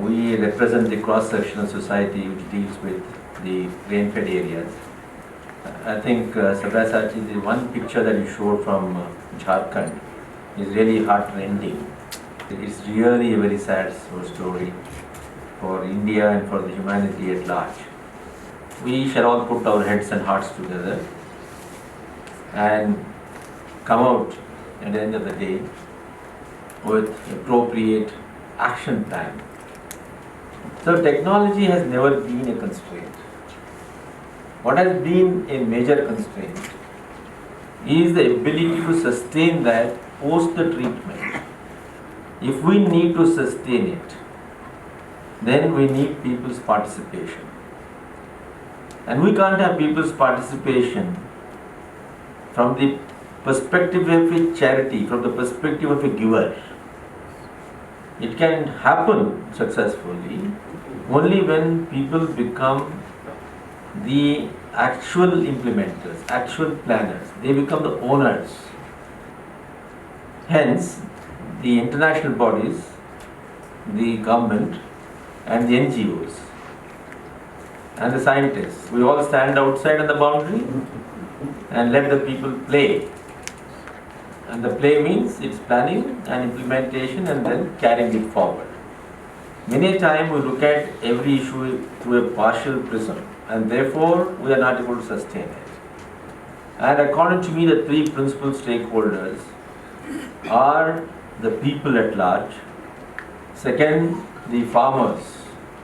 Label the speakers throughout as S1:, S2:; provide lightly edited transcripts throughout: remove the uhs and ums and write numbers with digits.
S1: we represent the cross-sectional society which deals with the rain-fed areas. I think, Sabyasachi, the one picture that you showed from Jharkhand is really heart-rending. It's really a very sad story for India and for the humanity at large. We shall all put our heads and hearts together and come out at the end of the day with appropriate action plan. So technology has never been a constraint. What has been a major constraint is the ability to sustain that post the treatment. If we need to sustain it, then we need people's participation. And we can't have people's participation from the perspective of a charity, from the perspective of a giver. It can happen successfully only when people become the actual implementers, actual planners. They become the owners. Hence, the international bodies, the government, and the NGOs, and the scientists, we all stand outside on the boundary and let the people play. And the play means it's planning and implementation and then carrying it forward. Many a time we look at every issue through a partial prism, and therefore we are not able to sustain it. And according to me, the three principal stakeholders are the people at large, second, the farmers,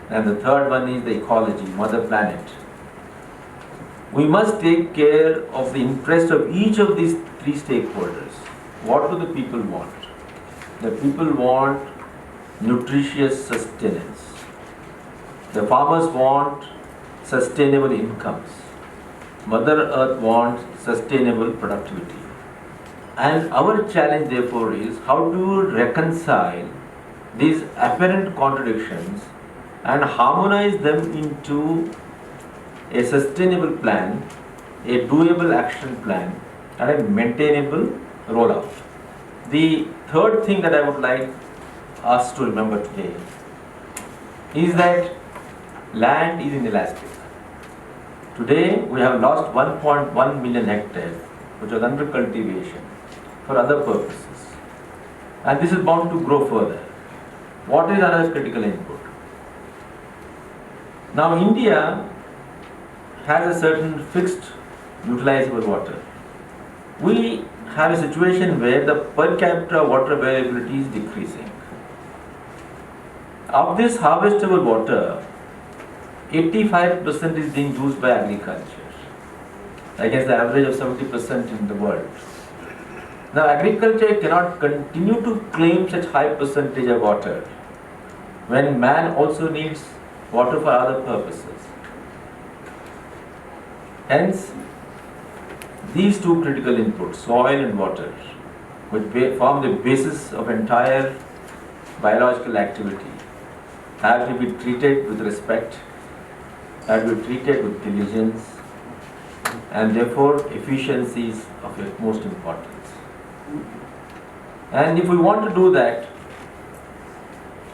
S1: and the third one is the ecology, Mother Planet. We must take care of the interest of each of these three stakeholders. What do the people want? The people want nutritious sustenance. The farmers want sustainable incomes. Mother Earth wants sustainable productivity. And our challenge therefore is how to reconcile these apparent contradictions and harmonize them into a sustainable plan, a doable action plan, and a maintainable rollout. The third thing that I would like us to remember today is that land is inelastic. Today we have lost 1.1 million hectares which was under cultivation for other purposes, and this is bound to grow further. What is another critical input? Now India has a certain fixed utilizable water. We have a situation where the per capita water availability is decreasing. Of this harvestable water, 85% is being used by agriculture, against the average of 70% in the world. Now agriculture cannot continue to claim such high percentage of water when man also needs water for other purposes. Hence, these two critical inputs, soil and water, which form the basis of entire biological activity, have to be treated with respect, have to be treated with diligence, and therefore efficiency is of utmost importance. And if we want to do that,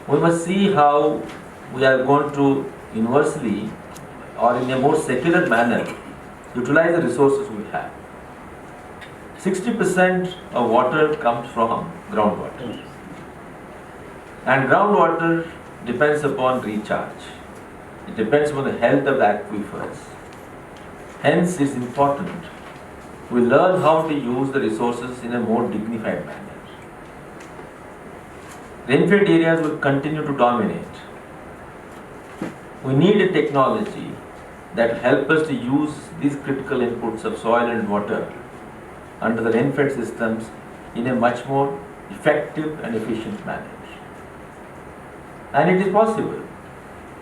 S1: we must see how we are going to universally or in a more secular manner utilize the resources we have. 60% of water comes from groundwater, and groundwater depends upon recharge. It depends upon the health of the aquifers. Hence, it's important we learn how to use the resources in a more dignified manner. Rain-fed areas will continue to dominate. We need a technology that helps us to use these critical inputs of soil and water under the rain-fed systems in a much more effective and efficient manner. And it is possible.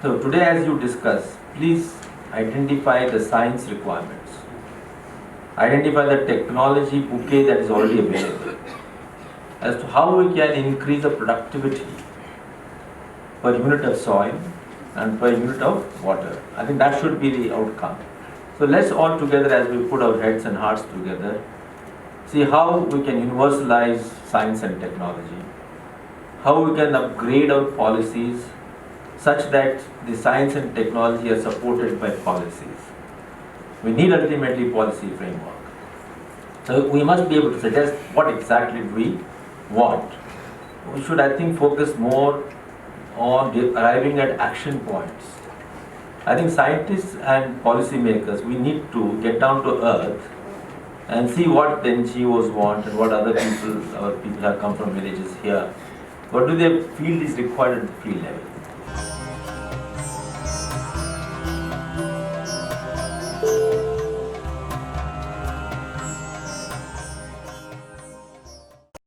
S1: So today, as you discuss, please identify the science requirements. Identify the technology bouquet that is already available as to how we can increase the productivity per unit of soil and per unit of water. I think that should be the outcome. So let's all together, as we put our heads and hearts together, see how we can universalize science and technology, how we can upgrade our policies such that the science and technology are supported by policies. We need ultimately policy framework. So we must be able to suggest what exactly we want. We should, I think, focus more on arriving at action points. I think scientists and policymakers, we need to get down to earth and see what the NGOs want and what other people, our people have come from villages here. What do they feel is required at the field level?